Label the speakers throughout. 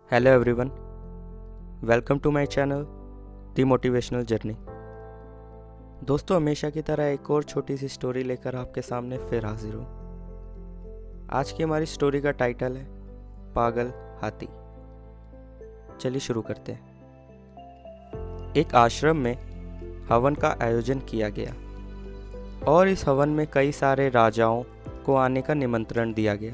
Speaker 1: Hello everyone, welcome to my channel the motivational journey. दोस्तों, हमेशा की तरह एक और छोटी सी स्टोरी लेकर आपके सामने फिर हाजिर हूँ। आज की हमारी स्टोरी का टाइटल है पागल हाथी। चलिए शुरू करते हैं। एक आश्रम में हवन का आयोजन किया गया और इस हवन में कई सारे राजाओं को आने का निमंत्रण दिया गया।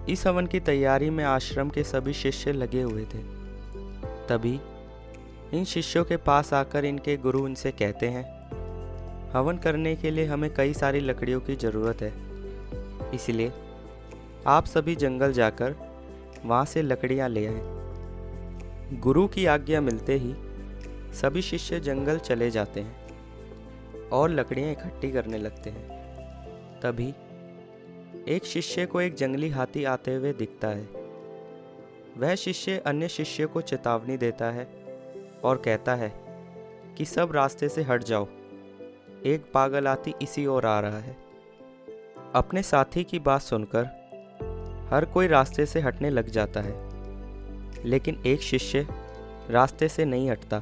Speaker 1: इस हवन की तैयारी में आश्रम के सभी शिष्य लगे हुए थे। तभी इन शिष्यों के पास आकर इनके गुरु इनसे कहते हैं, हवन करने के लिए हमें कई सारी लकड़ियों की ज़रूरत है, इसलिए आप सभी जंगल जाकर वहाँ से लकड़ियाँ ले आए। गुरु की आज्ञा मिलते ही सभी शिष्य जंगल चले जाते हैं और लकड़ियाँ इकट्ठी करने लगते हैं। तभी एक शिष्य को एक जंगली हाथी आते हुए दिखता है। वह शिष्य अन्य शिष्य को चेतावनी देता है और कहता है कि सब रास्ते से हट जाओ, एक पागल हाथी इसी ओर आ रहा है। अपने साथी की बात सुनकर हर कोई रास्ते से हटने लग जाता है, लेकिन एक शिष्य रास्ते से नहीं हटता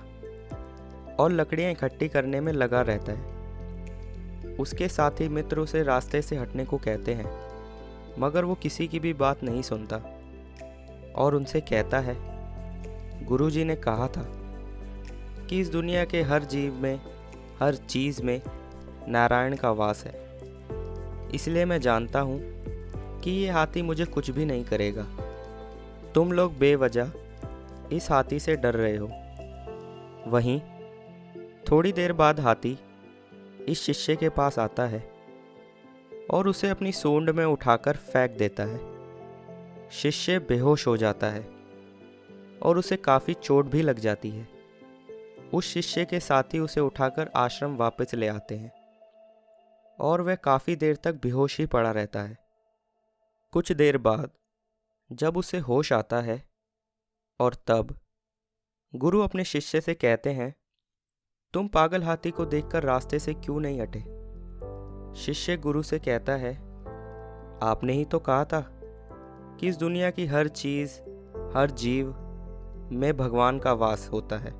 Speaker 1: और लकड़ियां इकट्ठी करने में लगा रहता है। उसके साथी मित्र उसे रास्ते से हटने को कहते हैं, मगर वो किसी की भी बात नहीं सुनता और उनसे कहता है, गुरुजी ने कहा था कि इस दुनिया के हर जीव में, हर चीज़ में नारायण का वास है, इसलिए मैं जानता हूँ कि ये हाथी मुझे कुछ भी नहीं करेगा। तुम लोग बेवजह इस हाथी से डर रहे हो। वहीं थोड़ी देर बाद हाथी इस शिष्य के पास आता है और उसे अपनी सूंड में उठाकर फेंक देता है। शिष्य बेहोश हो जाता है और उसे काफ़ी चोट भी लग जाती है। उस शिष्य के साथी उसे उठाकर आश्रम वापस ले आते हैं और वह काफ़ी देर तक बेहोश ही पड़ा रहता है। कुछ देर बाद जब उसे होश आता है और तब गुरु अपने शिष्य से कहते हैं, तुम पागल हाथी को देखकर रास्ते से क्यों नहीं हटे? शिष्य गुरु से कहता है, आपने ही तो कहा था कि इस दुनिया की हर चीज़, हर जीव में भगवान का वास होता है।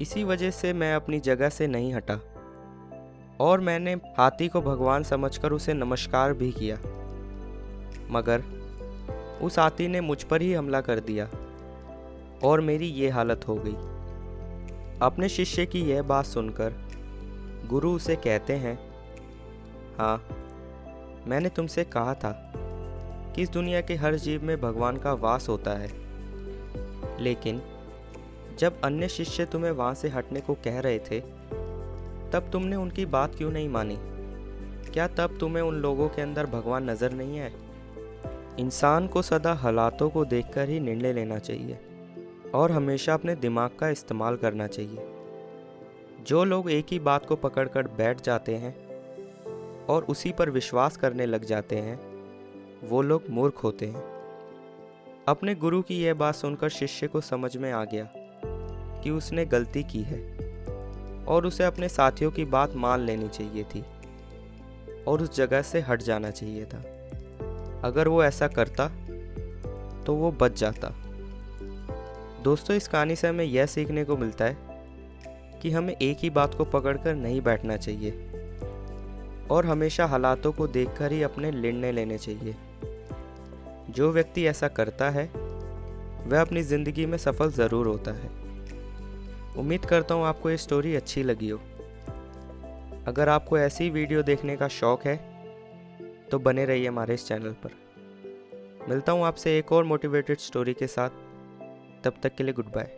Speaker 1: इसी वजह से मैं अपनी जगह से नहीं हटा और मैंने हाथी को भगवान समझकर उसे नमस्कार भी किया, मगर उस हाथी ने मुझ पर ही हमला कर दिया और मेरी ये हालत हो गई। अपने शिष्य की यह बात सुनकर गुरु उसे कहते हैं, हाँ, मैंने तुमसे कहा था कि इस दुनिया के हर जीव में भगवान का वास होता है, लेकिन जब अन्य शिष्य तुम्हें वहाँ से हटने को कह रहे थे, तब तुमने उनकी बात क्यों नहीं मानी? क्या तब तुम्हें उन लोगों के अंदर भगवान नज़र नहीं आए? इंसान को सदा हालातों को देखकर ही निर्णय लेना चाहिए और हमेशा अपने दिमाग का इस्तेमाल करना चाहिए। जो लोग एक ही बात को पकड़कर बैठ जाते हैं और उसी पर विश्वास करने लग जाते हैं, वो लोग मूर्ख होते हैं। अपने गुरु की यह बात सुनकर शिष्य को समझ में आ गया कि उसने गलती की है और उसे अपने साथियों की बात मान लेनी चाहिए थी और उस जगह से हट जाना चाहिए था। अगर वो ऐसा करता तो वो बच जाता। दोस्तों, इस कहानी से हमें यह सीखने को मिलता है कि हमें एक ही बात को पकड़कर नहीं बैठना चाहिए और हमेशा हालातों को देखकर ही अपने निर्णय लेने चाहिए। जो व्यक्ति ऐसा करता है वह अपनी ज़िंदगी में सफल ज़रूर होता है। उम्मीद करता हूँ आपको ये स्टोरी अच्छी लगी हो। अगर आपको ऐसी वीडियो देखने का शौक़ है तो बने रहिए हमारे इस चैनल पर। मिलता हूँ आपसे एक और मोटिवेटेड स्टोरी के साथ। तब तक के लिए गुड बाय।